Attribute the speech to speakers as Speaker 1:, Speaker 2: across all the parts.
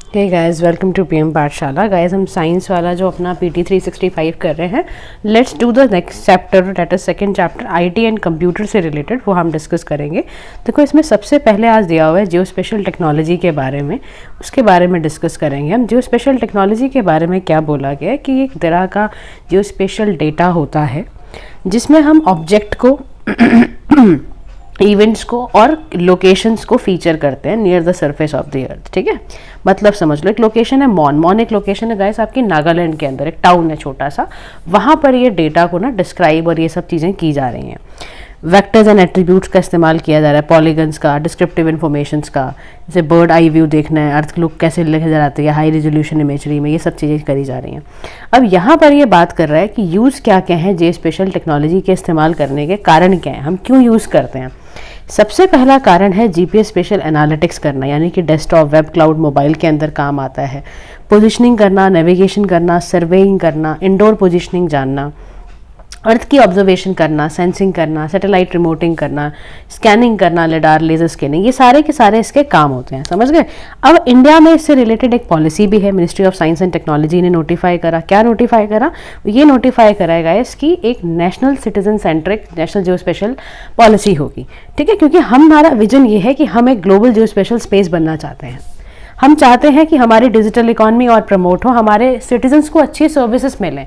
Speaker 1: Hey guys, welcome to PM Pathshala. Guys, हम science वाला जो अपना पीटी 365 कर रहे हैं, let's do the next chapter, that is second chapter IT and computer से रिलेटेड, वो हम डिस्कस करेंगे। देखो, इसमें सबसे पहले आज दिया हुआ है जियो स्पेशल टेक्नोलॉजी के बारे में, उसके बारे में डिस्कस करेंगे हम। जियो स्पेशल टेक्नोलॉजी के बारे में क्या बोला गया है कि एक तरह का जियो स्पेशल डेटा होता है जिसमें हम ऑब्जेक्ट को इवेंट्स को और लोकेशंस को फीचर करते हैं near the surface of the earth. ठीक है, मतलब समझ लो, एक लोकेशन है मॉन एक लोकेशन है गाइस आपकी नागालैंड के अंदर, एक टाउन है छोटा सा, वहाँ पर ये डेटा को ना डिस्क्राइब और ये सब चीज़ें की जा रही हैं। वेक्टर्स एंड एट्रीब्यूट्स का इस्तेमाल किया जा रहा है, पॉलीगन्स का, डिस्क्रिप्टिव इन्फॉर्मेशंस का, जैसे बर्ड आई व्यू देखना है, अर्थ लुक कैसे लेके जाती है हाई रेजोल्यूशन इमेजरी में, ये सब चीज़ें करी जा रही हैं। अब यहाँ पर ये बात कर रहा है कि यूज़ क्या क्या है जियो स्पेशल टेक्नोलॉजी के इस्तेमाल करने के कारण क्या है, हम क्यों यूज़ करते हैं। सबसे पहला कारण है जीपीएस स्पेशल एनालिटिक्स करना, यानी कि डेस्कटॉप, वेब, क्लाउड, मोबाइल के अंदर काम आता है। पोजीशनिंग करना, नेविगेशन करना, सर्वेइंग करना, इंडोर पोजीशनिंग जानना, अर्थ की ऑब्जर्वेशन करना, सेंसिंग करना, सैटेलाइट रिमोटिंग करना, स्कैनिंग करना, लिडार, लेजर स्कैनिंग, ये सारे के सारे इसके काम होते हैं। समझ गए। अब इंडिया में इससे रिलेटेड एक पॉलिसी भी है, ministry of science and technology ने नोटिफाई करा। क्या नोटिफाई करा? ये नोटिफाई कराएगा इसकी एक नेशनल सिटीजन सेंट्रिक नेशनल जियो स्पेशल पॉलिसी होगी। ठीक है, क्योंकि हमारा विजन ये है कि हम एक ग्लोबल जियो स्पेशल स्पेस बनना चाहते हैं। हम चाहते हैं कि हमारी डिजिटल इकॉनमी और प्रमोट हो, हमारे सिटीजन्स को अच्छी सर्विसेज मिलें,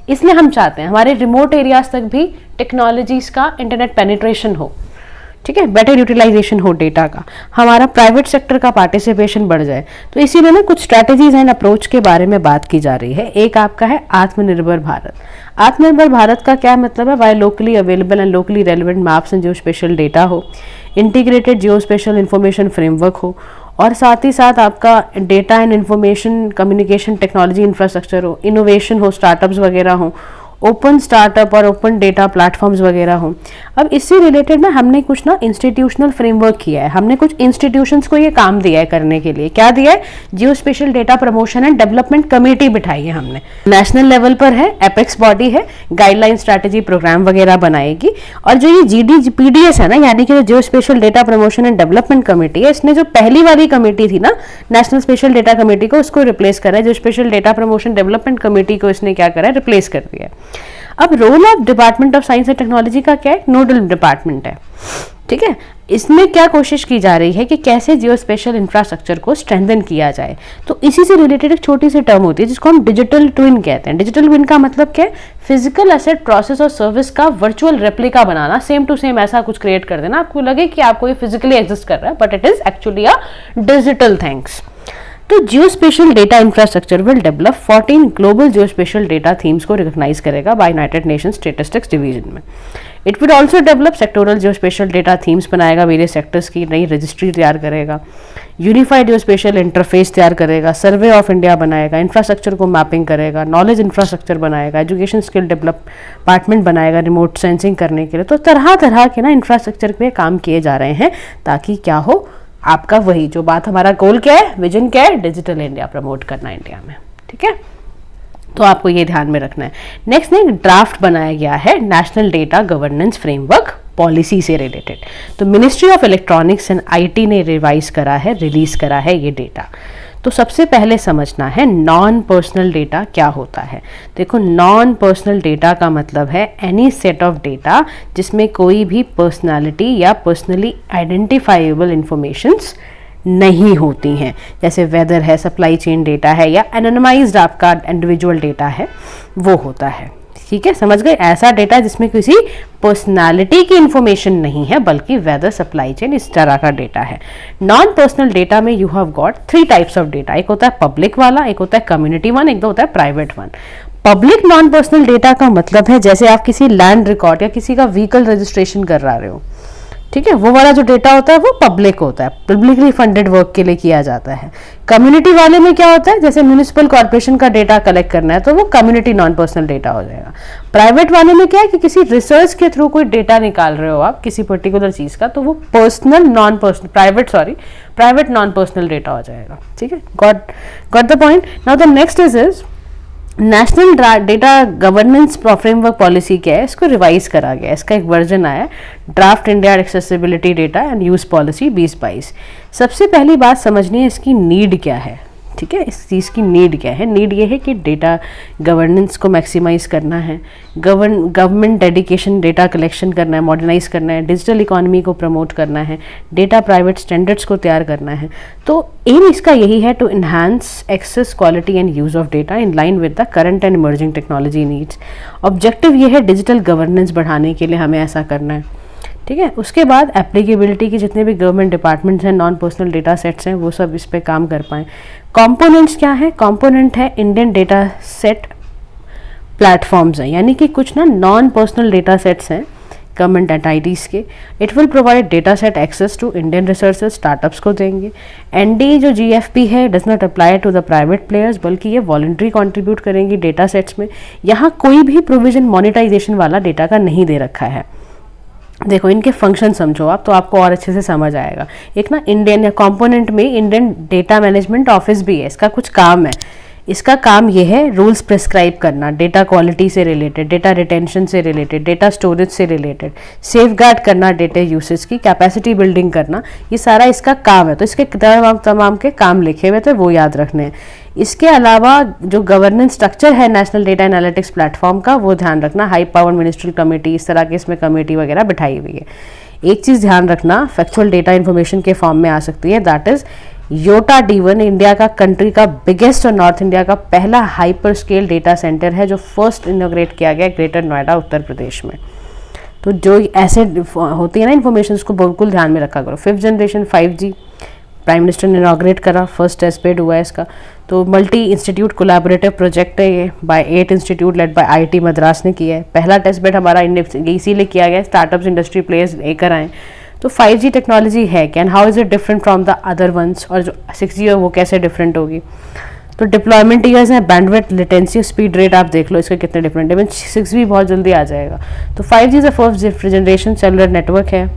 Speaker 1: इसलिए हम चाहते हैं हमारे रिमोट एरियाज तक भी टेक्नोलॉजीज का इंटरनेट पेनिट्रेशन हो। ठीक है, बेटर यूटिलाइजेशन हो डेटा का, हमारा प्राइवेट सेक्टर का पार्टिसिपेशन बढ़ जाए। तो इसीलिए ना कुछ स्ट्रैटेजीज एंड अप्रोच के बारे में बात की जा रही है। एक आपका है आत्मनिर्भर भारत। आत्मनिर्भर भारत का क्या मतलब है? Why locally available and locally relevant maps and geo special data हो, integrated geo spatial information framework हो, और साथ ही साथ आपका data and information communication technology infrastructure हो, इनोवेशन हो, स्टार्टअप्स वगैरह हो, ओपन स्टार्टअप और ओपन डेटा प्लेटफॉर्म्स वगैरह हो। अब इससे रिलेटेड ना हमने कुछ ना इंस्टीट्यूशनल फ्रेमवर्क किया है, हमने कुछ इंस्टीट्यूशंस को ये काम दिया है करने के लिए। क्या दिया है? जियो special data promotion and development committee बिठाई है हमने, नेशनल लेवल पर है, एपेक्स बॉडी है, गाइडलाइन स्ट्रैटेजी प्रोग्राम वगैरह बनाएगी। और जो ये GDPDS है ना, यानी कि जियो special data promotion and development committee है, इसने जो पहली वाली कमेटी थी ना नेशनल स्पेशल डेटा कमेटी को, उसको रिप्लेस करा है। जो special data promotion development committee को इसने क्या करा है? रिप्लेस कर दिया है। अब role of department of science and technology का क्या है? नोडल डिपार्टमेंट है। ठीक है, इसमें क्या कोशिश की जा रही है कि कैसे जियो स्पेशल इंफ्रास्ट्रक्चर को स्ट्रेंथन किया जाए। तो इसी से रिलेटेड एक छोटी सी टर्म होती है जिसको हम डिजिटल ट्विन कहते हैं। डिजिटल ट्विन का मतलब क्या है? फिजिकल एसेट, प्रोसेस और सर्विस का वर्चुअल रेप्लिका बनाना, सेम टू सेम ऐसा कुछ क्रिएट कर देना, आपको लगे कि आपको ये फिजिकली एग्जिस्ट कर रहा है, but it is actually a digital things. तो जियो special data infrastructure will develop 14 global Jio special data themes को रिकॉग्नाइज करेगा by united nation statistics division में। It will also develop sectoral Jio special data themes बनाएगा, various sectors की नई registry तैयार करेगा, unified जियो special interface तैयार करेगा, सर्वे ऑफ इंडिया बनाएगा, इंफ्रास्ट्रक्चर को मैपिंग करेगा, नॉलेज इंफ्रास्ट्रक्चर बनाएगा, एजुकेशन स्किल डिपार्टमेंट बनाएगा रिमोट सेंसिंग करने के लिए। तो तरह तरह के ना इंफ्रास्ट्रक्चर पे काम किए जा रहे हैं ताकि क्या हो, आपका वही जो बात, हमारा गोल क्या है, विजन क्या है? डिजिटल इंडिया प्रमोट करना इंडिया में। ठीक है, तो आपको ये ध्यान में रखना है। नेक्स्ट ने ड्राफ्ट बनाया गया है national data governance framework policy से रिलेटेड। तो ministry of electronics and IT ने रिवाइज करा है, रिलीज करा है ये डेटा। तो सबसे पहले समझना है नॉन पर्सनल डेटा क्या होता है। देखो, नॉन पर्सनल डेटा का मतलब है एनी सेट ऑफ डेटा जिसमें कोई भी पर्सनालिटी या पर्सनली आइडेंटिफाइबल इंफॉर्मेशंस नहीं होती हैं, जैसे वेदर है, सप्लाई चेन डेटा है, या एनोनिमाइज्ड आपका इंडिविजुअल डेटा है, वो होता है। ठीक है, समझ गए? ऐसा डेटा जिसमें किसी पर्सनालिटी की इंफॉर्मेशन नहीं है, बल्कि वेदर, सप्लाई चेन, इस तरह का डेटा है। नॉन पर्सनल डेटा में you have got 3 types of data. एक होता है पब्लिक वाला, एक होता है कम्युनिटी वन, एक होता है private one. Public non personal data का मतलब है जैसे आप किसी लैंड रिकॉर्ड या किसी का व्हीकल रजिस्ट्रेशन करा रहे हो, ठीक है, वो वाला जो डेटा होता है वो पब्लिक होता है, पब्लिकली फंडेड वर्क के लिए किया जाता है। कम्युनिटी वाले में क्या होता है? जैसे म्यूनिसिपल कॉर्पोरेशन का डेटा कलेक्ट करना है तो वो कम्युनिटी नॉन पर्सनल डेटा हो जाएगा। प्राइवेट वाले में क्या है कि किसी रिसर्च के थ्रू कोई डेटा निकाल रहे हो आप किसी पर्टिकुलर चीज का, तो वो personal non personal private non personal data हो जाएगा। ठीक है, got the point. Now the next is national data governance framework policy क्या है, इसको रिवाइज करा गया, इसका एक वर्जन आया, draft India accessibility data and use policy 2022। सबसे पहली बात समझनी है इसकी नीड क्या है, ठीक है, इस चीज़ की नीड क्या है? नीड ये है कि डेटा गवर्नेंस को मैक्सिमाइज करना है, गवर्नमेंट डेडिकेशन डेटा कलेक्शन करना है, मॉडर्नाइज करना है, डिजिटल इकोनॉमी को प्रमोट करना है, डेटा प्राइवेट स्टैंडर्ड्स को तैयार करना है। तो एम इसका यही है, to enhance access, quality and use of data in line with the current and emerging technology needs. Objective ये है डिजिटल गवर्नेंस बढ़ाने के लिए हमें ऐसा करना है। ठीक है, उसके बाद एप्लीकेबिलिटी के जितने भी गवर्नमेंट डिपार्टमेंट्स हैं, नॉन पर्सनल डेटा सेट्स हैं, वो सब इस पे काम कर पाएँ। कंपोनेंट्स क्या है? कंपोनेंट है इंडियन डेटा सेट प्लेटफॉर्म्स हैं, यानी कि कुछ ना नॉन पर्सनल डेटा सेट्स हैं गवर्नमेंट एंटाइटीज़ के। It will provide data set access to Indian resources, startups को देंगे। एनडी जो जीएफपी है does not apply to the private players, बल्कि ये वॉलंटरी कंट्रीब्यूट करेंगी डेटा सेट्स में। यहाँ कोई भी प्रोविजन मोनेटाइजेशन वाला डेटा का नहीं दे रखा है। देखो इनके फंक्शन समझो आप, तो आपको और अच्छे से समझ आएगा। एक ना इंडियन या कंपोनेंट में इंडियन डेटा मैनेजमेंट ऑफिस भी है, इसका कुछ काम है। इसका काम ये है रूल्स प्रिस्क्राइब करना, डेटा क्वालिटी से रिलेटेड, डेटा रिटेंशन से रिलेटेड, डेटा स्टोरेज से रिलेटेड, सेफगार्ड करना डेटा यूसेज की, कैपेसिटी बिल्डिंग करना, ये सारा इसका काम है। तो इसके तमाम के काम लिखे हुए थे, वो याद रखने हैं। इसके अलावा जो गवर्नेंस स्ट्रक्चर है नेशनल डेटा एनालिटिक्स प्लेटफॉर्म का, वो ध्यान रखना, हाई पावर मिनिस्ट्रियल कमेटी, इस तरह के इसमें कमेटी वगैरह बिठाई हुई है। एक चीज़ ध्यान रखना, फैक्चुअल डेटा इन्फॉर्मेशन के फॉर्म में आ सकती है, that is Yotta D1 India का कंट्री का बिगेस्ट और नॉर्थ इंडिया का पहला हाइपर स्केल डेटा सेंटर है, जो फर्स्ट इनोग्रेट किया गया ग्रेटर नोएडा उत्तर प्रदेश में। तो जो ऐसे होती है ना इन्फॉर्मेशन, उसको बिल्कुल ध्यान में रखा करो। 5th generation 5G prime minister ने इनॉग्रेट करा, फर्स्ट टेस्ट बेड हुआ है इसका। तो मल्टी इंस्टीट्यूट कोलैबोरेटिव प्रोजेक्ट है ये, by 8 institute led by IIT Madras ने किया है। पहला टेस्ट बेड हमारा इसीलिए किया गया, स्टार्टअप्स इंडस्ट्री प्लेयर्स लेकर आए। तो 5G टेक्नोलॉजी है क्या, and how is it different from the other ones, और जो 6G है वो कैसे डिफरेंट होगी। तो डिप्लॉयमेंट ईयर्स हैं, बैंडविड्थ, लेटेंसी, स्पीड रेट आप देख लो इसके कितने डिफरेंट है। 6G बहुत जल्दी आ जाएगा। तो 5G is a first generation cellular network है।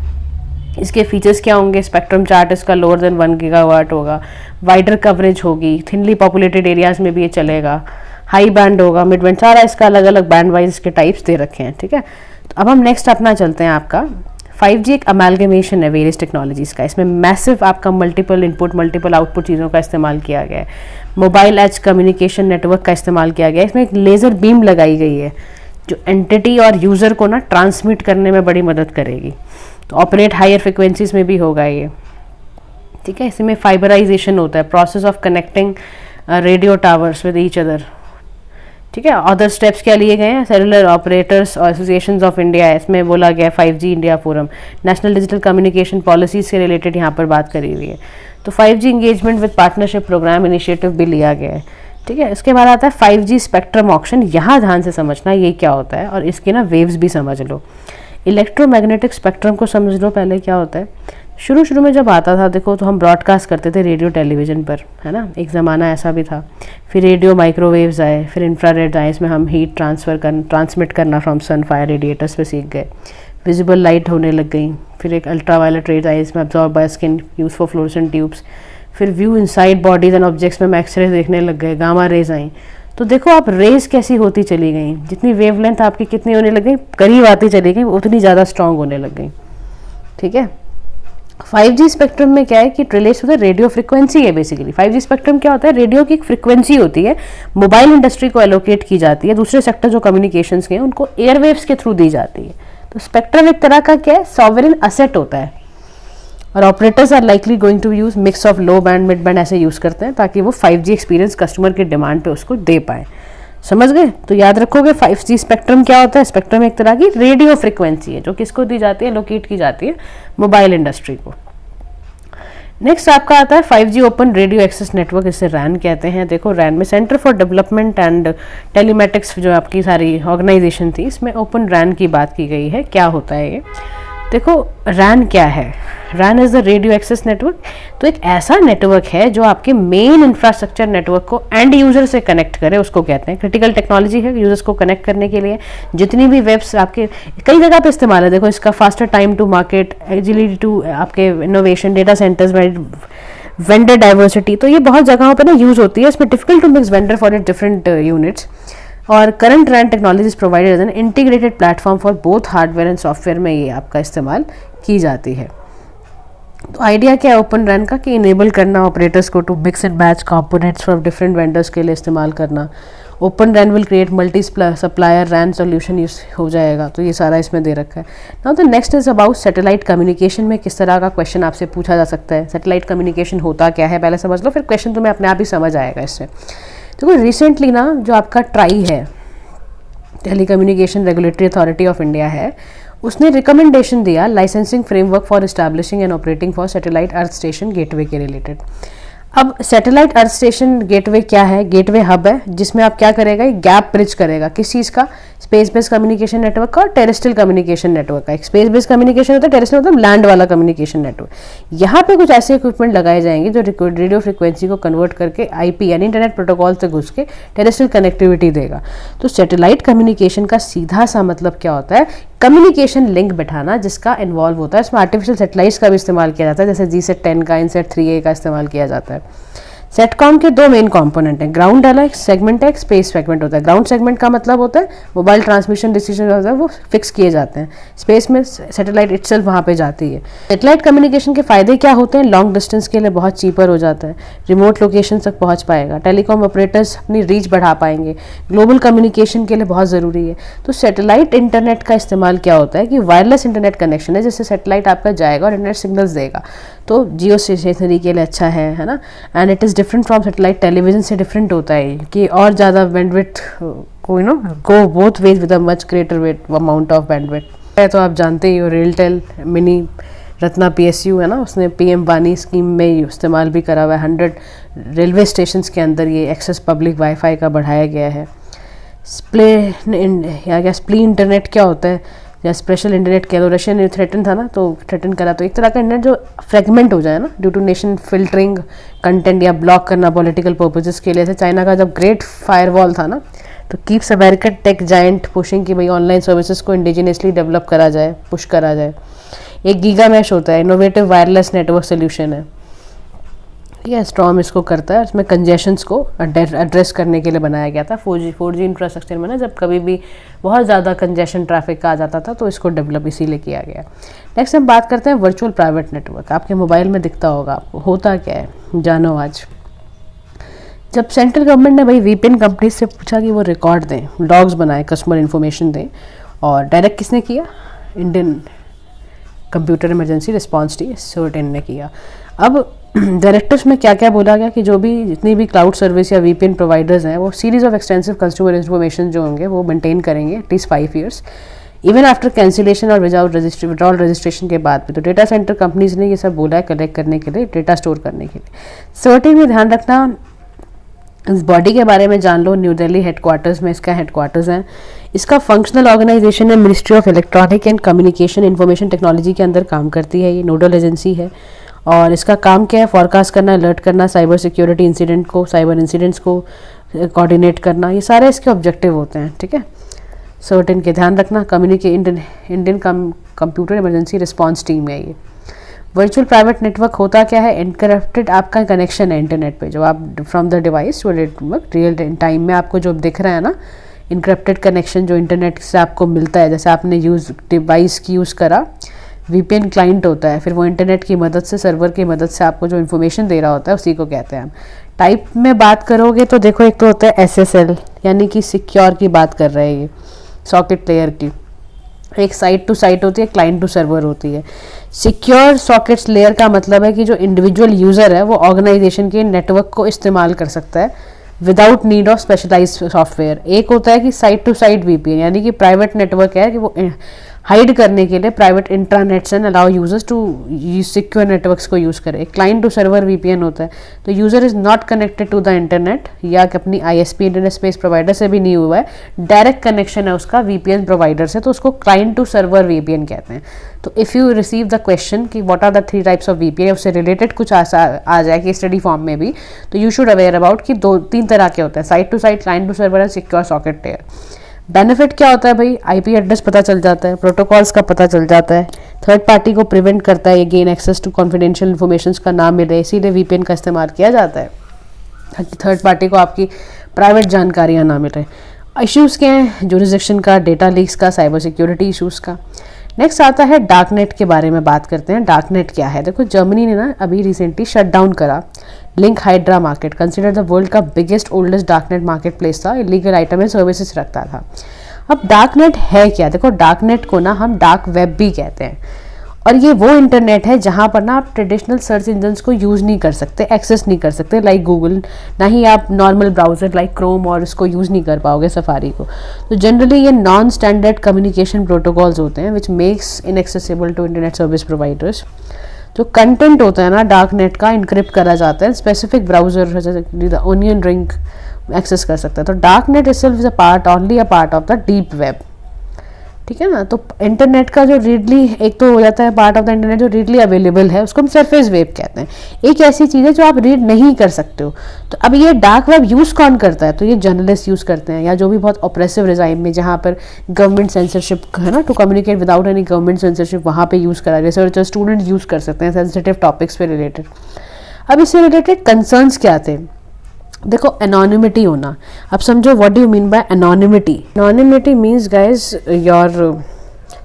Speaker 1: इसके फीचर्स क्या होंगे? स्पेक्ट्रम चार्ट इसका लोअर देन 1 गीगावाट होगा, वाइडर कवरेज होगी, थिनली पॉपुलेटेड एरियाज में भी ये चलेगा, हाई बैंड होगा, मिड बैंड, सारा इसका अलग अलग बैंड वाइज इसके टाइप्स दे रखे हैं। ठीक है, तो अब हम नेक्स्ट अपना चलते हैं आपका 5G एक अमेलगमेशन है वेरियस टेक्नोलॉजीज़ का। इसमें मैसिव आपका मल्टीपल इनपुट मल्टीपल आउटपुट चीज़ों का इस्तेमाल किया गया है। मोबाइल एज कम्युनिकेशन नेटवर्क का इस्तेमाल किया गया है। इसमें एक लेज़र बीम लगाई गई है जो एंटिटी और यूज़र को ना ट्रांसमिट करने में बड़ी मदद करेगी। तो ऑपरेट हायर फ्रिक्वेंसीज में भी होगा ये। ठीक है, इसमें फाइबराइजेशन होता है, process of connecting radio towers with each other. ठीक है, अदर स्टेप्स क्या लिए गए हैं? सेलुलर ऑपरेटर्स और एसोसिएशंस ऑफ इंडिया, इसमें बोला गया 5G India forum, national digital communication policy से रिलेटेड यहाँ पर बात करी हुई है। तो 5G engagement with partnership programme initiative भी लिया गया है। ठीक है, इसके बाद आता है 5G स्पेक्ट्रम ऑक्शन। यहाँ ध्यान से समझना ये क्या होता है, और इसके ना वेव्स भी समझ लो। इलेक्ट्रोमैग्नेटिक स्पेक्ट्रम को समझ लो पहले क्या होता है। शुरू में जब आता था देखो, तो हम ब्रॉडकास्ट करते थे रेडियो टेलीविज़न पर, है ना, एक ज़माना ऐसा भी था। फिर रेडियो माइक्रोवेव्स आए, फिर इंफ्रारेड आए, इसमें हम हीट ट्रांसमिट करना फ्रॉम सन फायर रेडिएटर्स पे सीख गए। विजिबल लाइट होने लग गई। फिर एक अल्ट्रावायलेट रेज आई, इसमें absorb by skin, use for fluorescent tubes. फिर view inside bodies and objects में हम एक्सरे देखने लग गए, गामा रेज आई। तो देखो आप रेज कैसी होती चली गई, जितनी वेवलेंथ आपकी कितनी होने लग गई, करीब आती चली गई, उतनी ज़्यादा स्ट्रांग होने लग गई। ठीक है, 5G स्पेक्ट्रम में क्या है कि रिलेट होता है, रेडियो फ्रिक्वेंसी है बेसिकली। 5G स्पेक्ट्रम क्या होता है? रेडियो की एक फ्रिक्वेंसी होती है, मोबाइल इंडस्ट्री को एलोकेट की जाती है, दूसरे सेक्टर जो कम्युनिकेशंस के हैं उनको एयरवेव्स के थ्रू दी जाती है। तो स्पेक्ट्रम एक तरह का क्या है, सॉवरेन असेट होता है, और operators are likely going to use mix of low band mid band ऐसे यूज करते हैं, ताकि वो 5G एक्सपीरियंस कस्टमर के डिमांड पे उसको दे पाए। समझ गए? तो याद रखोगे 5G स्पेक्ट्रम क्या होता है? स्पेक्ट्रम एक तरह की रेडियो फ्रिक्वेंसी है जो किसको दी जाती है, लोकेट की जाती है मोबाइल इंडस्ट्री को। नेक्स्ट आपका आता है 5G open radio access network, इसे रैन कहते हैं। देखो रैन में centre for development and telematics जो आपकी सारी ऑर्गेनाइजेशन थी, इसमें ओपन रैन की बात की गई है। क्या होता है ये? देखो रैन क्या है? RAN is the radio access network. तो एक ऐसा नेटवर्क है जो आपके मेन इंफ्रास्ट्रक्चर नेटवर्क को एंड यूजर से कनेक्ट करे, उसको कहते हैं। क्रिटिकल टेक्नोलॉजी है यूजर्स को कनेक्ट करने के लिए। जितनी भी वेब्स आपके कई जगह पे इस्तेमाल है। देखो इसका faster time to market, agility to आपके इनोवेशन, डेटा सेंटर्स में वेंडर डाइवर्सिटी, तो ये बहुत जगहों पर ना यूज होती है। इसमें difficult to mix vendor for it different units. और current RAN technologies provided as an integrated platform for both hardware and software में ये आपका इस्तेमाल की जाती है। तो आइडिया क्या है ओपन रैन का कि इनेबल करना ऑपरेटर्स को to mix and match components from different vendors के लिए इस्तेमाल करना। Open RAN will create multi supplier RAN solution use हो जाएगा, तो ये सारा इसमें दे रखा है। Now the next is about satellite communication में किस तरह का क्वेश्चन आपसे पूछा जा सकता है, सैटेलाइट कम्युनिकेशन होता क्या है पहले समझ लो, फिर क्वेश्चन तुम्हें अपने आप ही समझ आएगा इससे। तो रिसेंटली ना जो आपका ट्राई है, telecommunication regulatory authority of India है, उसने रिकमेंडेशन दिया licensing framework for establishing and operating for satellite earth station gateway के रिलेटेड। अब सैटेलाइट अर्थ स्टेशन गेटवे क्या है, गेटवे हब है जिसमें आप क्या करेगा, एक गैप ब्रिज करेगा, किस चीज़ का, स्पेस बेस्ड कम्युनिकेशन नेटवर्क का और टेरेस्ट्रियल कम्युनिकेशन नेटवर्क का। एक स्पेस बेस्ड कम्युनिकेशन होता है, टेरेस्ट्रियल मतलब लैंड वाला कम्युनिकेशन नेटवर्क। यहाँ पे कुछ ऐसे इक्विपमेंट लगाए जाएंगे जो रेडियो फ्रिक्वेंसी को कन्वर्ट करके आईपी यानी इंटरनेट प्रोटोकॉल से घुस के टेरेस्ट्रियल कनेक्टिविटी देगा। तो सैटेलाइट कम्युनिकेशन का सीधा सा मतलब क्या होता है, कम्युनिकेशन लिंक बैठाना जिसका इन्वॉल्व होता है। इसमें आर्टिफिशियल सैटेलाइट्स का भी इस्तेमाल किया जाता है, जैसे GSAT-10 का, INSAT-3A का इस्तेमाल किया जाता है। सेटकॉम के दो मेन कंपोनेंट हैं, ग्राउंड वाला एक सेगमेंट है, एक स्पेस सेगमेंट होता है। ग्राउंड सेगमेंट का मतलब होता है मोबाइल ट्रांसमिशन डिसीजन होता है वो फिक्स किए जाते हैं, स्पेस में सैटेलाइट इटसेल्फ वहाँ पे जाती है। सैटेलाइट कम्युनिकेशन के फायदे क्या होते हैं, लॉन्ग डिस्टेंस के लिए बहुत चीपर हो जाता है, रिमोट लोकेशन तक पहुँच पाएगा, टेलीकॉम ऑपरेटर्स अपनी रीच बढ़ा पाएंगे, ग्लोबल कम्युनिकेशन के लिए बहुत ज़रूरी है। तो सैटेलाइट इंटरनेट का इस्तेमाल क्या होता है कि वायरलेस इंटरनेट कनेक्शन है, जिससे सैटेलाइट आपका जाएगा और इंटरनेट सिग्नल्स देगा, तो जियो स्टेशनरी के लिए अच्छा है ना। And it is different from satellite television से डिफरेंट होता है कि और ज़्यादा बैंडविड्थ को गो both ways with a much greater amount of bandwidth है। तो आप जानते ही हो रेलटेल मिनी रत्ना PSU है ना, उसने PM वानी स्कीम में इस्तेमाल भी करा हुआ है। 100 रेलवे स्टेशन के अंदर ये एक्सेस पब्लिक वाईफाई का बढ़ाया गया है। स्प्ली इंटरनेट क्या होता है, या स्पेशल इंटरनेट कह लो, रशियन थ्रेटन था ना, तो थ्रेटन करा, तो एक तरह का इंटरनेट जो फ्रेगमेंट हो जाए ना due to nation filtering content या ब्लॉक करना पॉलिटिकल पर्पजेस के लिए। जैसे चाइना का जब ग्रेट फायरवॉल था ना, तो keeps American tech giant pushing कि भाई ऑनलाइन सर्विसेज को इंडिजिनियसली डेवलप करा जाए, पुश करा जाए। एक गीगा मैश होता है, इनोवेटिव वायरलेस नेटवर्क सोल्यूशन है, ठीक है, स्ट्रॉम इसको करता है। इसमें कंजेशंस को एड्रेस करने के लिए बनाया गया था 4G इंफ्रास्ट्रक्चर में ना, जब कभी भी बहुत ज़्यादा कंजेशन ट्रैफिक का आ जाता था तो इसको डेवलप इसीलिए किया गया। नेक्स्ट हम बात करते हैं वर्चुअल प्राइवेट नेटवर्क। आपके मोबाइल में दिखता होगा आपको, होता क्या है जानो आज। जब सेंट्रल गवर्नमेंट ने भाई VPN कंपनी से पूछा कि वो रिकॉर्ड दें, लॉग्स बनाए, कस्टमर इन्फॉर्मेशन दें, और डायरेक्ट किसने किया, Indian computer emergency response team CERT-in ने किया। अब डायरेक्टिव्स में क्या क्या बोला गया कि जो भी जितनी भी क्लाउड सर्विस या VPN प्रोवाइडर्स हैं वो series of extensive consumer information जो होंगे वो मेंटेन करेंगे at least 5 years even after cancellation और विड्रॉल रजिस्ट्रेशन के बाद भी। तो डेटा सेंटर कंपनीज ने ये सब बोला है कलेक्ट करने के लिए, डेटा स्टोर करने के लिए। CERT-in में ध्यान रखना, इस बॉडी के बारे में जान लो, न्यू दिल्ली हेडक्वार्टर्स में इसका हेडक्वार्टर्स है। इसका फंक्शनल ऑर्गेनाइजेशन है ministry of electronic and communication information technology के अंदर काम करती है, ये नोडल एजेंसी है। और इसका काम क्या है, फॉरकास्ट करना, अलर्ट करना, साइबर सिक्योरिटी इंसिडेंट को, साइबर इंसिडेंट्स को कोऑर्डिनेट करना, ये सारे इसके ऑब्जेक्टिव होते हैं, ठीक है। CERT-in के ध्यान रखना, Indian computer emergency response team है ये। वर्चुअल प्राइवेट नेटवर्क होता क्या है, एनक्रिप्टेड आपका कनेक्शन है इंटरनेट पे, जो आप from the device to network real time में आपको जो दिख रहा है ना, इनक्रिप्टेड कनेक्शन जो इंटरनेट से आपको मिलता है। जैसे आपने डिवाइस की यूज़ करा, VPN क्लाइंट होता है, फिर वो इंटरनेट की मदद से, सर्वर की मदद से आपको जो इन्फॉर्मेशन दे रहा होता है उसी को कहते हैं हम। टाइप में बात करोगे तो देखो, एक तो होता है SSL यानी कि सिक्योर की बात कर रहे हैं ये, सॉकेट लेयर की। एक साइट टू साइट होती है, क्लाइंट टू सर्वर होती है। सिक्योर सॉकेट्स लेयर का मतलब है कि जो इंडिविजुअल यूज़र है वो ऑर्गेनाइजेशन के नेटवर्क को इस्तेमाल कर सकता है without need of specialised software. एक होता है कि साइट टू साइट VPN यानी कि प्राइवेट नेटवर्क है कि वो हाइड करने के लिए private intranets and allow users to secure networks को यूज़ करें। क्लाइंट टू सर्वर VPN होता है, तो user is not connected to the internet या अपनी ISP इंटरनेट स्पेस प्रोवाइडर से भी नहीं हुआ है, डायरेक्ट कनेक्शन है उसका VPN प्रोवाइडर से, तो उसको क्लाइंट टू सर्वर VPN कहते हैं। तो if you receive the question कि what are the 3 types of VPN, उससे रिलेटेड कुछ आ जाए कि स्टडी फॉर्म में भी, तो यू शुड अवेयर अबाउट कि 2-3 तरह के होते हैं, site to site, client to server and secure socket layer. Benefit क्या होता है भाई, IP एड्रेस पता चल जाता है, प्रोटोकॉल्स का पता चल जाता है, थर्ड पार्टी को प्रिवेंट करता है ये gain access to confidential information का ना मिले, इसीलिए VPN का इस्तेमाल किया जाता है ताकि थर्ड पार्टी को आपकी प्राइवेट जानकारियाँ ना मिले। इश्यूज़ क्या हैं, जुरिसडिक्शन का, डेटा लीक्स का, साइबर सिक्योरिटी इश्यूज़ का। नेक्स्ट आता है डार्क नेट के बारे में बात करते हैं। डार्क नेट क्या है? देखो जर्मनी ने ना अभी रिसेंटली शट डाउन करा link hydra market, consider the world का biggest oldest dark net market place था, इलीगल आइटम एंड सर्विसेज रखता था। अब डार्क नेट है क्या? देखो डार्क नेट को ना हम डार्क वेब भी कहते हैं, और ये वो इंटरनेट है जहाँ पर ना आप ट्रेडिशनल सर्च इंजन्स को यूज़ नहीं कर सकते, एक्सेस नहीं कर सकते लाइक गूगल, ना ही आप नॉर्मल ब्राउज़र लाइक क्रोम और इसको यूज़ नहीं कर पाओगे सफारी को। तो जनरली ये नॉन स्टैंडर्ड कम्युनिकेशन प्रोटोकॉल्स होते हैं which makes inaccessible to internet service providers. जो कंटेंट होता है ना डार्क नेट का इनक्रिप्ट करा जाता है, स्पेसिफिक ब्राउज़र जैसे द ओनियन रिंग एक्सेस कर सकता है। तो dark net itself is a part, only a part of the deep web, ठीक है ना। तो इंटरनेट का जो रीडली एक तो हो जाता है पार्ट ऑफ द इंटरनेट जो रीडली अवेलेबल है, उसको हम सरफेस वेब कहते हैं। एक ऐसी चीज़ है जो आप रीड नहीं कर सकते हो। तो अब ये डार्क वेब यूज़ कौन करता है? तो ये जर्नलिस्ट यूज़ करते हैं, या जो भी बहुत ऑपरेसिव रिजाइम में जहाँ पर गवर्नमेंट सेंसरशिप है ना, to communicate without any government censorship, वहाँ पे यूज़ करा। रिसर्चर स्टूडेंट यूज़ कर सकते हैं सेंसिटिव टॉपिक्स पे रिलेटेड। अब इससे रिलेटेड कंसर्न्स क्या थे? देखो एनोनिमिटी होना। अब समझो what do you mean bye anonymity? Anonymity means guys your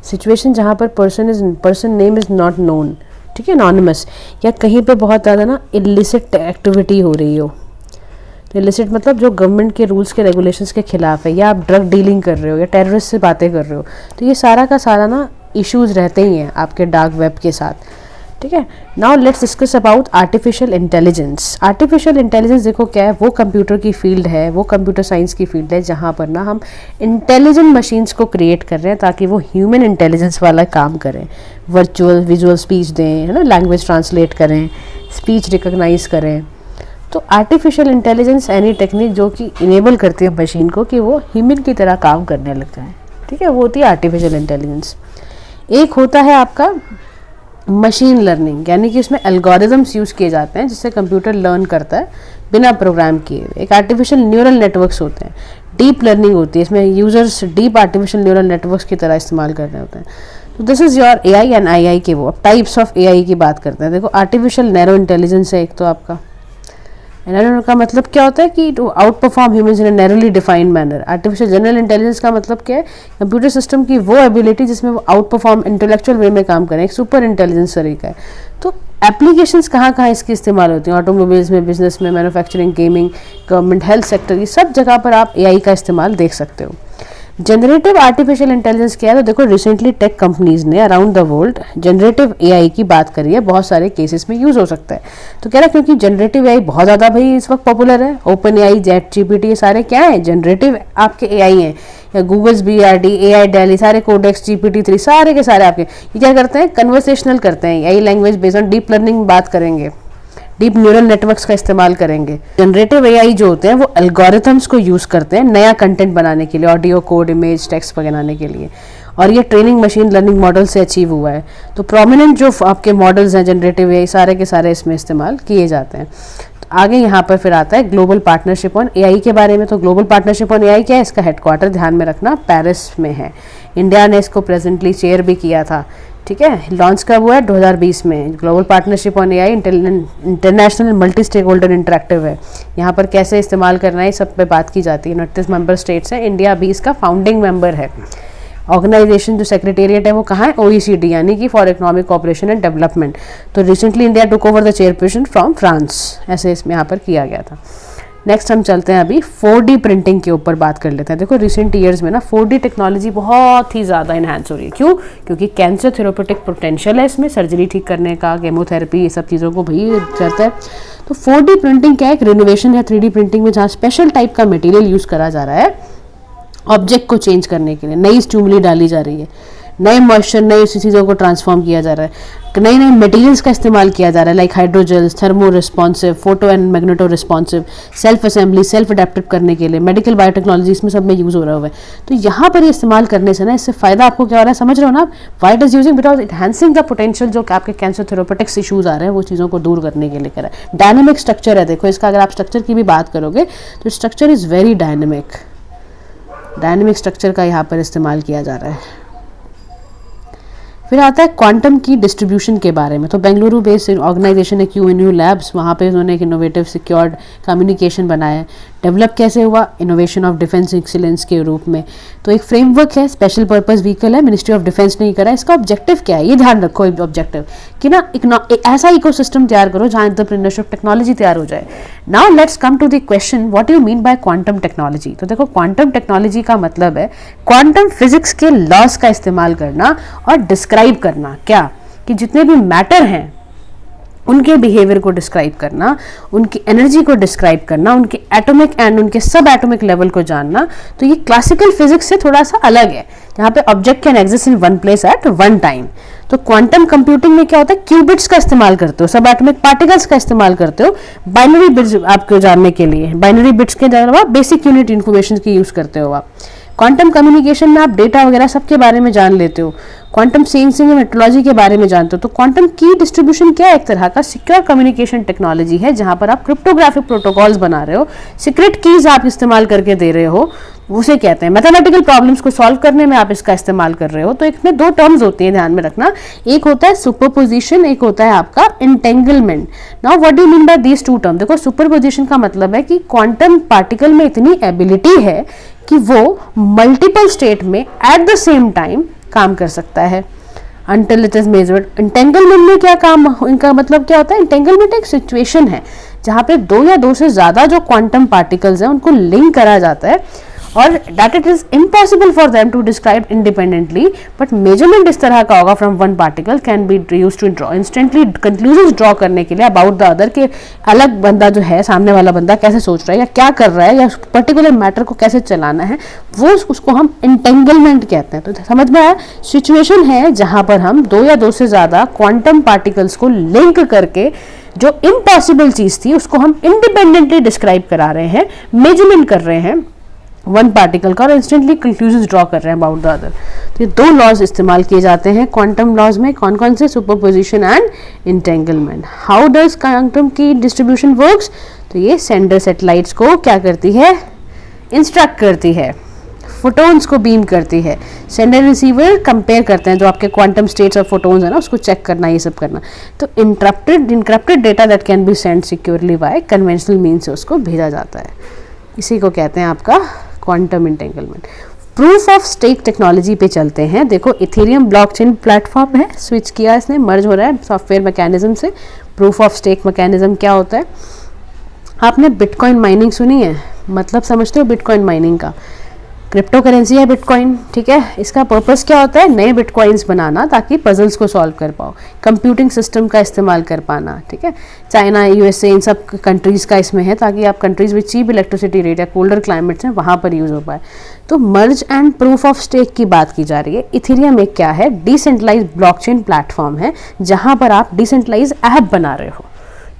Speaker 1: situation जहाँ पर person name is not known, ठीक है, एनोनिमस, या कहीं पे बहुत ज़्यादा ना इलिसिट एक्टिविटी हो रही हो। तो इलिसिट मतलब जो गवर्नमेंट के रूल्स के रेगुलेशंस के खिलाफ है, या आप ड्रग डीलिंग कर रहे हो या टेररिस्ट से बातें कर रहे हो, तो ये सारा का सारा ना इश्यूज़ रहते ही हैं आपके डार्क वेब के साथ, ठीक है। Now let's discuss about artificial intelligence. Artificial intelligence देखो क्या है, वो कंप्यूटर की फील्ड है, वो कंप्यूटर साइंस की फील्ड है जहाँ पर ना हम इंटेलिजेंट मशीन्स को क्रिएट कर रहे हैं ताकि वो ह्यूमन इंटेलिजेंस वाला काम करें, वर्चुअल विजुअल स्पीच दें, है ना, लैंग्वेज ट्रांसलेट करें, स्पीच रिकॉग्नाइज करें। तो आर्टिफिशियल इंटेलिजेंस एनी टेक्निक जो कि इनेबल करती है मशीन को कि वो ह्यूमन की तरह काम करने लग जाए, ठीक है, वो होती है आर्टिफिशियल इंटेलिजेंस। एक होता है आपका मशीन लर्निंग, यानी कि इसमें एल्गोरिदम्स यूज़ किए जाते हैं जिससे कंप्यूटर लर्न करता है बिना प्रोग्राम किए। एक आर्टिफिशियल न्यूरल नेटवर्क्स होते हैं, डीप लर्निंग होती है, इसमें users deep artificial neural networks की तरह इस्तेमाल कर रहे होते हैं। तो this is your AI and II के वो। अब टाइप्स ऑफ एआई की बात करते हैं। देखो आर्टिफिशियल नैरो इंटेलिजेंस है एक तो आपका। नैरो का मतलब क्या होता है कि to outperform humans in a narrowly defined manner. Artificial general intelligence का मतलब क्या है? कंप्यूटर सिस्टम की वो एबिलिटी जिसमें वो आउट परफॉर्म इंटेलेक्चुअल वे में काम करें, एक सुपर इंटेलिजेंस तरीका है। तो एप्लीकेशंस कहाँ कहाँ इसकी इस्तेमाल होती हैं? ऑटोमोबाइल्स में, बिजनेस में, manufacturing, gaming, government, health sector, ये सब जगह पर आप एआई का इस्तेमाल देख सकते हो। जनरेटिव आर्टिफिशियल इंटेलिजेंस क्या है? तो देखो रिसेंटली टेक कंपनीज ने around the world generative AI की बात करी है, बहुत सारे केसेस में यूज हो सकता है। तो कह रहा है क्योंकि जनरेटिव एआई बहुत ज़्यादा भाई इस वक्त पॉपुलर है, ओपन एआई, चैट जीपीटी, ये सारे क्या है? जनरेटिव आपके एआई हैं, या गूगल्स बीआरडी, एआई डेली, सारे कोडेक्स, GPT-3, सारे के सारे आपके ये क्या करते हैं? कन्वर्सेशनल करते हैं, AI language based on deep learning बात करेंगे, डीप न्यूरल नेटवर्क्स का इस्तेमाल करेंगे। जनरेटिव एआई जो होते हैं वो एल्गोरिथम्स को यूज़ करते हैं नया कंटेंट बनाने के लिए, ऑडियो, कोड, इमेज, टेक्स्ट बनाने के लिए, और ये ट्रेनिंग मशीन लर्निंग मॉडल से अचीव हुआ है। तो प्रोमिनेंट जो आपके मॉडल्स हैं जनरेटिव एआई, सारे के सारे इसमें इस्तेमाल किए जाते हैं। तो आगे यहाँ पर फिर आता है ग्लोबल पार्टनरशिप ऑन एआई के बारे में। तो ग्लोबल पार्टनरशिप ऑन एआई क्या है? इसका हेडक्वार्टर ध्यान में रखना पेरिस में है। इंडिया ने इसको प्रेजेंटली चेयर भी किया था, ठीक है। लॉन्च कब हुआ है? 2020 में। Global partnership on AI international multi stakeholder interactive है। यहाँ पर कैसे इस्तेमाल करना है सब पे बात की जाती है। 29 मेंबर स्टेट्स हैं, इंडिया भी इसका फाउंडिंग मेंबर है। ऑर्गेनाइजेशन जो सेक्रेटेरिएट है वो कहाँ है? OECD, यानी कि for economic cooperation and development. तो recently India took over the chairperson from France, ऐसे इसमें यहाँ पर किया गया था। नेक्स्ट हम चलते हैं अभी 4D प्रिंटिंग के ऊपर बात कर लेते हैं। देखो रिसेंट ईयर्स में ना 4D टेक्नोलॉजी बहुत ही ज़्यादा इन्हांस हो रही है। क्यों? क्योंकि कैंसर थेरेप्यूटिक पोटेंशियल है इसमें, सर्जरी ठीक करने का, केमोथेरेपी, ये सब चीज़ों को भाई करता है। तो 4D प्रिंटिंग क्या है? एक रिनोवेशन है 3D प्रिंटिंग में, जहाँ स्पेशल टाइप का मटेरियल यूज़ करा जा रहा है ऑब्जेक्ट को चेंज करने के लिए। नई स्टूमली डाली जा रही है, नए मॉइस्चर, नई चीज़ों को ट्रांसफॉर्म किया जा रहा है, नए नए मटेरियल्स का इस्तेमाल किया जा रहा है, like hydrogels, thermo responsive, photo and magneto responsive, self assembly, self adaptive करने के लिए, मेडिकल बायोटेक्नोलॉजी, इसमें सब में यूज़ हो रहा है। तो यहाँ पर ये इस्तेमाल करने से ना इससे फ़ायदा आपको क्या हो रहा है समझ रहे हो ना आप? Why it is using because it harnessing the potential जो आपके कैंसर थेरेपेटिक्स इशूज़ आ रहे हैं वो चीज़ों को दूर करने के लिए कर रहा है। डायनेमिक स्ट्रक्चर है, देखो इसका अगर आप स्ट्रक्चर की भी बात करोगे तो structure is very dynamic. Dynamic structure का यहाँ पर इस्तेमाल किया जा रहा है। फिर आता है क्वांटम की डिस्ट्रीब्यूशन के बारे में। तो बेंगलुरु बेस्ड ऑर्गेनाइजेशन है QNU लैब्स, वहाँ पे उन्होंने एक इनोवेटिव सिक्योर्ड कम्युनिकेशन बनाया है। डेवलप कैसे हुआ? इनोवेशन ऑफ डिफेंस एक्सीलेंस के रूप में। तो एक फ्रेमवर्क है, स्पेशल पर्पस व्हीकल है, मिनिस्ट्री ऑफ डिफेंस ने करा। इसका ऑब्जेक्टिव क्या है, ये ध्यान रखो ऑब्जेक्टिव कि ना एक ऐसा इकोसिस्टम तैयार करो जहाँ एंटरप्रेन्योरशिप टेक्नोलॉजी तैयार हो जाए। Now let's come to the question, what you mean by quantum technology. तो देखो क्वांटम टेक्नोलॉजी का मतलब है क्वांटम फिजिक्स के लॉज का इस्तेमाल करना और डिस्क्राइब करना, क्या कि जितने भी मैटर हैं उनके बिहेवियर को डिस्क्राइब करना, उनकी एनर्जी को डिस्क्राइब करना, उनके एटॉमिक एंड उनके सब एटॉमिक लेवल को जानना। तो ये क्लासिकल फिजिक्स से थोड़ा सा अलग है, जहाँ पे object can exist in one place at one time. तो क्वांटम कंप्यूटिंग में क्या होता है, क्यूबिट्स का इस्तेमाल करते हो, सब एटॉमिक पार्टिकल्स का इस्तेमाल करते हो बाइनरी बिट्स आपको जानने के लिए। बाइनरी बिट्स के अलावा बेसिक यूनिट इन्फॉर्मेशन की यूज करते हो आप। क्वांटम कम्युनिकेशन में आप डेटा वगैरह सबके बारे में जान लेते हो। क्वांटम सेंसिंग और मेट्रोलॉजी के बारे में जानते हो। तो क्वांटम की डिस्ट्रीब्यूशन क्या है, एक तरह का सिक्योर कम्युनिकेशन टेक्नोलॉजी है, जहां पर आप क्रिप्टोग्राफिक प्रोटोकॉल्स बना रहे हो, सीक्रेट कीज आप इस्तेमाल करके दे रहे हो, उसे कहते हैं। मैथमेटिकल प्रॉब्लम्स को सॉल्व करने में आप इसका इस्तेमाल कर रहे हो। तो इसमें दो टर्म्स होती हैं, ध्यान में रखना, एक होता है सुपरपोजिशन, एक होता है आपका entanglement. Now what do you mean bye these two term. देखो सुपरपोजिशन का मतलब है कि क्वांटम पार्टिकल में इतनी एबिलिटी है कि वो मल्टीपल स्टेट में एट द सेम टाइम काम कर सकता है until it is measured। Entanglement में क्या काम, इनका मतलब क्या होता है, इंटेंगलमेंट एक सिचुएशन है जहाँ पे दो या दो से ज्यादा जो क्वांटम पार्टिकल्स हैं उनको लिंक करा जाता है और that it is impossible for them to describe independently, but measurement इस तरह का होगा from one particle can be used to draw instantly conclusions draw करने के लिए अबाउट द अदर, के अलग बंदा जो है, सामने वाला बंदा कैसे सोच रहा है या क्या कर रहा है या पर्टिकुलर मैटर को कैसे चलाना है, वो उसको हम इंटेंगलमेंट कहते हैं। तो समझ में आया, सिचुएशन है जहां पर हम दो या दो से ज्यादा क्वांटम पार्टिकल्स को लिंक करके जो इम्पॉसिबल चीज थी उसको हम इंडिपेंडेंटली डिस्क्राइब करा रहे हैं, मेजरमेंट कर रहे हैं वन पार्टिकल का और इंस्टेंटली कंक्लूजन्स ड्रॉ कर रहे हैं अबाउट द अदर। तो ये दो लॉज इस्तेमाल किए जाते हैं क्वांटम लॉज में, कौन कौन से, superposition and entanglement. How does quantum की डिस्ट्रीब्यूशन वर्क्स। तो ये सेंडर सैटेलाइट्स को क्या करती है, इंस्ट्रक्ट करती है, फोटोन्स को बीम करती है, सेंडर रिसीवर कंपेयर करते हैं जो आपके क्वांटम स्टेट्स और फोटोन्स है ना, उसको चेक करना, ये सब करना। तो encrypted data that can be send securely by conventional mean से उसको भेजा जाता है, इसी को कहते हैं आपका quantum entanglement. Proof of stake technology पे चलते हैं। देखो इथेरियम ब्लॉकचेन प्लेटफॉर्म है, स्विच किया इसने, मर्ज हो रहा है सॉफ्टवेयर मैकेनिज्म से। प्रूफ ऑफ स्टेक मैकेनिज्म क्या होता है, आपने बिटकॉइन माइनिंग सुनी है, मतलब समझते हो बिटकॉइन माइनिंग का, क्रिप्टो करेंसी है बिटकॉइन, ठीक है। इसका पर्पस क्या होता है, नए बिटकॉइंस बनाना ताकि पजल्स को सॉल्व कर पाओ, कंप्यूटिंग सिस्टम का इस्तेमाल कर पाना, ठीक है। चाइना, यूएसए, इन सब कंट्रीज का इसमें है ताकि आप countries with cheap electricity rate या कोल्डर क्लाइमेट्स हैं वहाँ पर यूज हो पाए। तो merge and proof of stake की बात की जा रही है। इथेरियम एक क्या है, डिसेंट्रलाइज्ड ब्लॉकचेन प्लेटफॉर्म है जहाँ पर आप डिसेंट्रलाइज्ड ऐप बना रहे हो,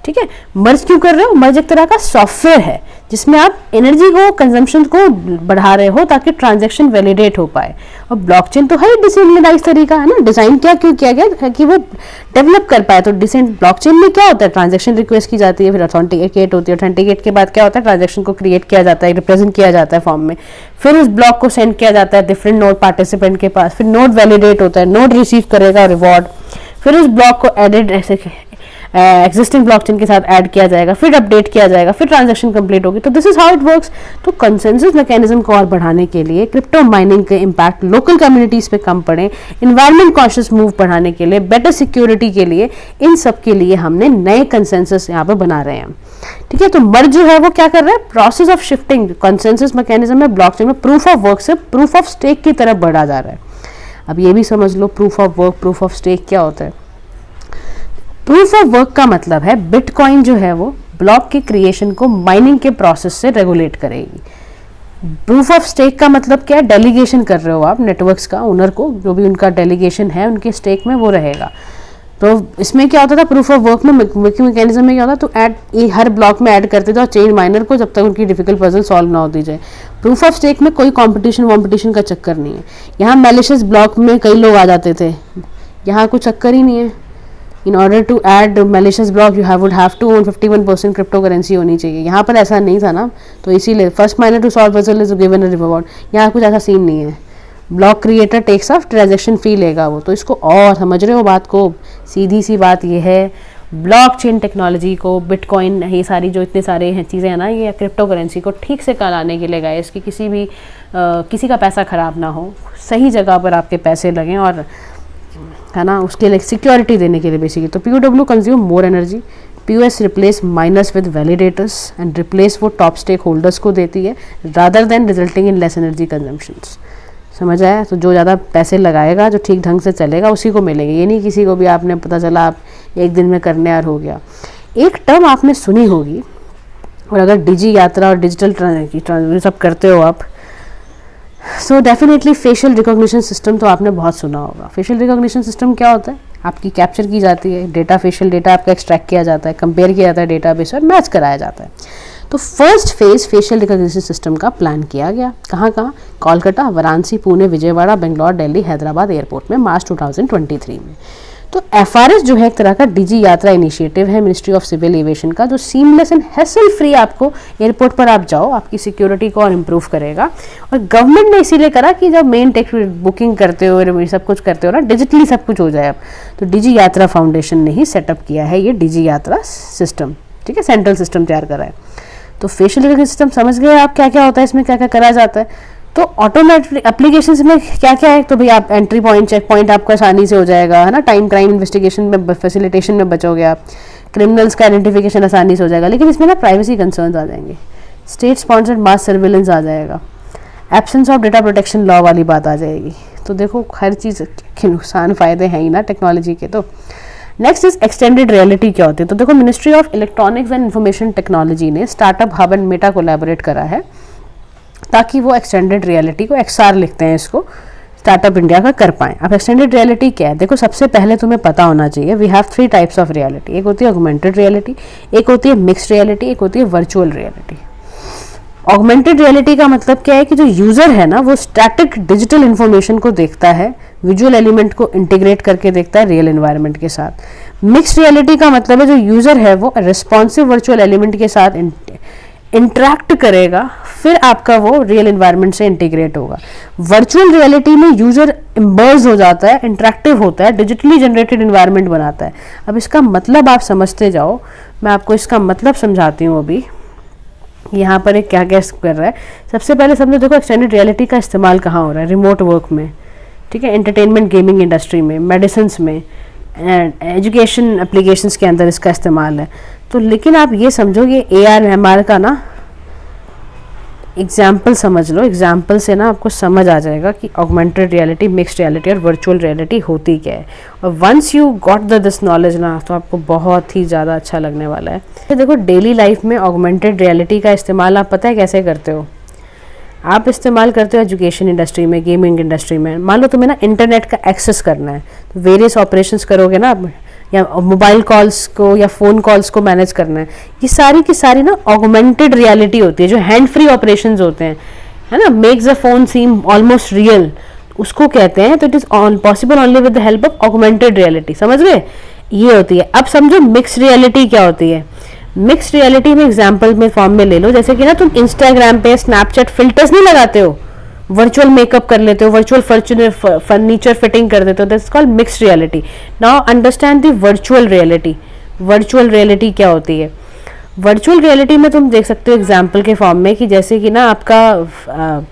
Speaker 1: ठीक है। मर्ज क्यों कर रहे हो, मर्ज एक तरह का सॉफ्टवेयर है जिसमें आप एनर्जी को, कंजम्पशन को बढ़ा रहे हो ताकि ट्रांजैक्शन वैलिडेट हो पाए। और ब्लॉकचेन तो है डिसेंट्रलाइज तरीका है ना, डिजाइन क्या क्यों किया गया कि वो डेवलप कर पाए। तो ब्लॉकचेन में क्या होता है, ट्रांजैक्शन रिक्वेस्ट की जाती है, फिर ऑथेंटिकेट होती है, ऑथेंटिकेट के बाद क्या होता है, ट्रांजैक्शन को क्रिएट किया जाता है, रिप्रेजेंट किया जाता है फॉर्म में, फिर उस ब्लॉक को सेंड किया जाता है डिफरेंट नोड पार्टिसिपेंट के पास, फिर नोड वैलिडेट होता है, नोड रिसीव करेगा रिवॉर्ड, फिर उस ब्लॉक को एडिट ऐसे एग्जिस्टिंग ब्लॉकचेन के साथ ऐड किया जाएगा, फिर अपडेट किया जाएगा, फिर ट्रांजैक्शन कंप्लीट होगी। तो this is how it works. तो कंसेंसस मैकेनिज्म को और बढ़ाने के लिए, क्रिप्टो माइनिंग के इम्पैक्ट लोकल कम्युनिटीज पे कम पड़े, इन्वायरमेंट कॉन्शियस मूव बढ़ाने के लिए, बेटर सिक्योरिटी के लिए, इन सब के लिए हमने नए कंसेंसस यहाँ पे बना रहे हैं, ठीक है। तो मर्ज जो है वो क्या कर रहा है, process of shifting consensus mechanism में ब्लॉकचेन में प्रूफ ऑफ वर्क से प्रूफ ऑफ स्टेक की तरफ बढ़ा जा रहा है। अब ये भी समझ लो proof of work, proof of stake क्या होता है। प्रूफ ऑफ वर्क का मतलब है बिटकॉइन जो है वो ब्लॉक के क्रिएशन को माइनिंग के प्रोसेस से रेगुलेट करेगी। प्रूफ ऑफ स्टेक का मतलब क्या है, डेलीगेशन कर रहे हो आप नेटवर्क्स का ओनर को, जो भी उनका डेलीगेशन है उनके स्टेक में वो रहेगा। तो इसमें क्या होता था, प्रूफ ऑफ वर्क में मैकेनिज्म में क्या होता, तो ऐड हर ब्लॉक में ऐड करते थे और चेंज माइनर को जब तक उनकी डिफिकल्ट पजल सॉल्व ना होती जाए। प्रूफ ऑफ स्टेक में कोई कॉम्पिटिशन का चक्कर नहीं है। यहाँ मैलिशियस ब्लॉक में कई लोग आ जाते थे, यहाँ कोई चक्कर ही नहीं है। In order to add malicious block, you would have to own 51% crypto currency होनी चाहिए। यहाँ पर ऐसा नहीं था ना, तो इसीलिए first miner to solve puzzle is given a reward. यहाँ कुछ ऐसा सीन नहीं है, block creator takes of transaction fee लेगा वो, तो इसको और समझ रहे हो बात को, सीधी सी बात ये है ब्लॉकचेन टेक्नोलॉजी को, बिटकॉइन, ये सारी जो इतने सारे हैं चीज़ें हैं ना, ये क्रिप्टो करेंसी को ठीक से कराने के लिए गाइस कि किसी का पैसा ख़राब ना हो, सही जगह पर आपके पैसे लगें, और है ना उसके लिए सिक्योरिटी देने के लिए बेसिकली। तो POW consume more energy, POS replace minus with validators and replace वो टॉप स्टेक होल्डर्स को देती है rather than resulting in less energy consumptions. समझ आया? तो जो ज़्यादा पैसे लगाएगा, जो ठीक ढंग से चलेगा, उसी को मिलेंगे। ये नहीं किसी को भी आपने पता चला आप एक दिन में करने यार हो गया। एक टर्म आपने सुनी होगी, और अगर डिजी यात्रा और डिजिटल सब करते हो आप, so definitely facial recognition system तो आपने बहुत सुना होगा। फेशियल रिकॉग्निशन सिस्टम क्या होता है? आपकी कैप्चर की जाती है डेटा, फेशियल डेटा आपका एक्सट्रैक्ट किया जाता है, कंपेयर किया जाता है डेटाबेस और मैच कराया जाता है। तो first phase facial recognition system का प्लान किया गया कहाँ कोलकाता, वाराणसी, पुणे, विजयवाड़ा, बेंगलोर, दिल्ली, हैदराबाद एयरपोर्ट में मार्च 2023 में। तो FRS जो है एक तरह का डिजी यात्रा इनिशिएटिव है मिनिस्ट्री ऑफ सिविल एविएशन का, जो सीमलेस एंड हैसल फ्री आपको एयरपोर्ट पर आप जाओ, आपकी सिक्योरिटी को और इम्प्रूव करेगा। और गवर्नमेंट ने इसीलिए करा कि जब मेन टिकट बुकिंग करते हो, सब कुछ करते हो ना, डिजिटली सब कुछ हो जाए अब। तो डिजी यात्रा फाउंडेशन ने ही सेटअप किया है ये डिजी यात्रा सिस्टम, ठीक है, सेंट्रल सिस्टम तैयार करा है। तो फेशियल रिकॉग्निशन सिस्टम समझ गए आप क्या क्या होता है इसमें, क्या क्या करा जाता है। तो ऑटोमेटिक एप्लीकेशंस में क्या क्या है, तो भाई आप एंट्री पॉइंट, चेक पॉइंट आपका आसानी से हो जाएगा, है ना, टाइम क्राइम इन्वेस्टिगेशन में, फैसिलिटेशन में बचोगे आप, क्रिमिनल्स का आइडेंटिफिकेशन आसानी से हो जाएगा। लेकिन इसमें ना प्राइवेसी कंसर्न्स आ जाएंगे, स्टेट स्पॉन्सर्ड मास सर्विलेंस आ जाएगा, absence of data protection law वाली बात आ जाएगी। तो देखो हर चीज़ के नुकसान फ़ायदे हैं ही ना टेक्नोलॉजी के। तो नेक्स्ट इज एक्सटेंडेड रियलिटी क्या होती है। तो देखो ministry of electronics and information technology ने startup hub and Meta collaborate करा है ताकि वो एक्सटेंडेड रियलिटी को, XR लिखते हैं इसको, स्टार्टअप इंडिया का कर पाएँ। अब एक्सटेंडेड रियलिटी क्या है? देखो सबसे पहले तुम्हें पता होना चाहिए we have 3 types of reality. एक होती है ऑगमेंटेड रियलिटी, एक होती है मिक्स्ड रियलिटी, एक होती है वर्चुअल रियलिटी। ऑगमेंटेड रियलिटी का मतलब क्या है कि जो यूज़र है ना वो स्टैटिक डिजिटल इन्फॉर्मेशन को देखता है, विजुअल एलिमेंट को इंटीग्रेट करके देखता है रियल एनवायरनमेंट के साथ। मिक्स्ड रियलिटी का मतलब है जो यूज़र है वो रिस्पॉन्सिव वर्चुअल एलिमेंट के साथ इंटरैक्ट करेगा, फिर आपका वो रियल एनवायरनमेंट से इंटीग्रेट होगा। वर्चुअल रियलिटी में यूज़र इम्बर्स हो जाता है, इंटरैक्टिव होता है, डिजिटली जनरेटेड एनवायरनमेंट बनाता है। अब इसका मतलब आप समझते जाओ, मैं आपको इसका मतलब समझाती हूँ अभी। यहाँ पर एक क्या क्या कर रहा है, सबसे पहले समझो, देखो एक्सटेंडेड रियलिटी का इस्तेमाल कहाँ हो रहा है? रिमोट वर्क में, ठीक है, एंटरटेनमेंट गेमिंग इंडस्ट्री में, मेडिसिन में, एजुकेशन एप्लीकेशंस के अंदर इसका इस्तेमाल है। तो लेकिन आप ये समझो ये AR MR का ना एग्जाम्पल समझ लो, एग्जाम्पल से ना आपको समझ आ जाएगा कि ऑगमेंटेड रियलिटी, मिक्स्ड रियलिटी और वर्चुअल रियलिटी होती क्या है। और once you got this knowledge ना, तो आपको बहुत ही ज़्यादा अच्छा लगने वाला है। तो देखो डेली लाइफ में ऑगमेंटेड रियलिटी का इस्तेमाल आप पता है कैसे करते हो? आप इस्तेमाल करते हो एजुकेशन इंडस्ट्री में, गेमिंग इंडस्ट्री में। मान लो तुम्हें ना इंटरनेट का एक्सेस करना है, तो वेरियस ऑपरेशंस करोगे ना आप, या मोबाइल कॉल्स को या फ़ोन कॉल्स को मैनेज करना है, ये सारी की सारी ना ऑगमेंटेड रियलिटी होती है। जो हैंड फ्री ऑपरेशंस होते हैं, है ना, makes the phone seem almost real, उसको कहते हैं। तो it is possible only with the help of augmented reality. समझ गए? ये होती है। अब समझो मिक्स्ड रियलिटी क्या होती है। मिक्स्ड रियलिटी में एग्जाम्पल में फॉर्म में ले लो, जैसे कि ना तुम इंस्टाग्राम पे स्नैपचैट फिल्टर्स नहीं लगाते हो, वर्चुअल मेकअप कर लेते हो, वर्चुअल फर्नीचर फिटिंग कर देते हो, that's called mixed reality. Now understand the virtual reality. Virtual reality क्या होती है? वर्चुअल रियलिटी में तुम देख सकते हो एग्जाम्पल के फॉर्म में कि जैसे कि ना आपका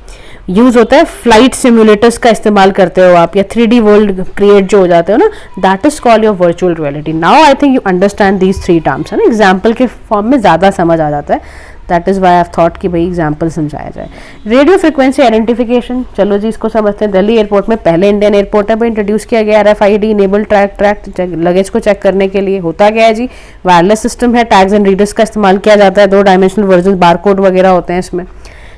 Speaker 1: यूज होता है, फ्लाइट सिमुलेटर्स का इस्तेमाल करते हो आप, या 3D वर्ल्ड क्रिएट जो हो जाते हो ना, that is called your virtual reality. Now I think you understand these 3 terms, है ना, एग्जाम्पल के फॉर्म में ज़्यादा समझ आ जाता है। That is why I have thought कि भाई एग्जाम्पल समझाया जाए। रेडियो फ्रिक्वेंसी आइडेंटिफिकेशन, चलो जी इसको समझते हैं। दिल्ली एयरपोर्ट में, पहले इंडियन एयरपोर्ट है, इंट्रोड्यूस किया गया RFID इनेबल ट्रैक लगेज को चेक करने के लिए। होता क्या है जी, वायरलेस सिस्टम है, टैग्स एंड रीडर्स का इस्तेमाल किया जाता है, 2 डायमेंशनल वर्जन बारकोड वगैरह होते हैं इसमें,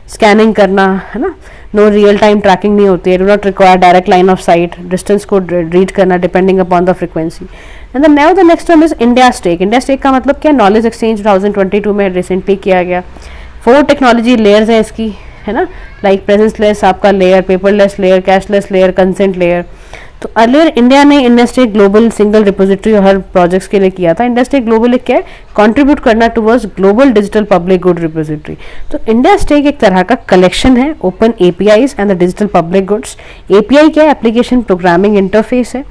Speaker 1: स्कैनिंग करना, है ना, नो रियल टाइम ट्रैकिंग नहीं होती है, do not require direct line of sight, distance को रीड करना depending upon the frequency. And now the next one is India stack. India stack का मतलब क्या? नॉलेज एक्सचेंज 2022 में रिसेंटली किया गया। 4 टेक्नोलॉजी लेयर्स हैं इसकी, है ना, लाइक प्रेजेंस लेस आपका layer, paperless layer, cashless layer, consent layer. तो अर्लियर इंडिया ने इंडस्ट्री ग्लोबल सिंगल रिपोजिटरी हर प्रोजेक्ट्स के लिए किया था। इंडस्ट्री ग्लोबल एक क्या है, कंट्रीब्यूट करना towards global digital public good repository. तो इंडस्ट्री एक तरह का कलेक्शन है open APIs and the digital public goods. API क्या है, एप्लीकेशन प्रोग्रामिंग इंटरफेस है,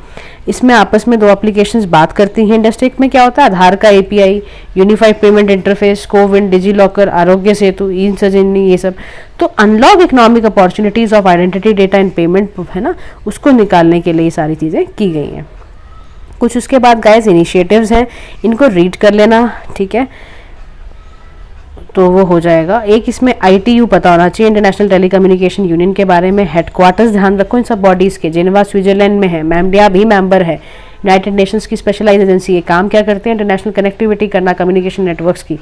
Speaker 1: इसमें आपस में दो एप्लीकेशंस बात करती हैं। इंडस्ट्री में क्या होता है, आधार का API, unified payment interface, CoWIN, DigiLocker, Aarogya Setu, e सजनी, ये सब। तो unlock economic opportunities of identity data and payment है ना, उसको निकालने के लिए ये सारी चीज़ें की गई हैं। कुछ उसके बाद गाइस इनिशिएटिव्स हैं, इनको रीड कर लेना, ठीक है, तो वो हो जाएगा। एक इसमें ITU पता होना चाहिए, इंटरनेशनल टेलीकम्युनिकेशन यूनियन के बारे में। हेडक्वार्टर्स ध्यान रखो इन सब बॉडीज़ के, जेनेवा स्विट्जरलैंड में है, मैमडिया भी मेंबर है, यूनाइटेड नेशंस की स्पेशलाइज एजेंसी है। काम क्या करते हैं, इंटरनेशनल कनेक्टिविटी करना कम्युनिकेशन नेटवर्क्स की,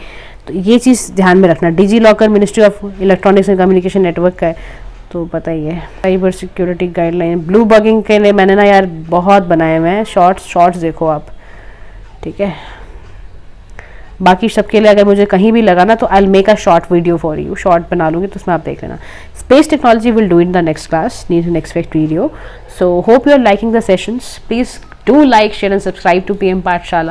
Speaker 1: तो ये चीज़ ध्यान में रखना। DigiLocker ministry of electronics and communication network का है, तो पता ही है। Cyber security guideline, bluebugging के लिए मैंने ना यार बहुत बनाए हुए हैं शॉर्ट्स देखो आप, ठीक है। बाकी सबके लिए अगर मुझे कहीं भी लगा ना तो I make a short video for you, short बना लूँगी तो उसमें आप देख लेना। Space technology will do in the next class, next video. So hope you are liking the sessions, please do like, share and subscribe to PM पाठशाला।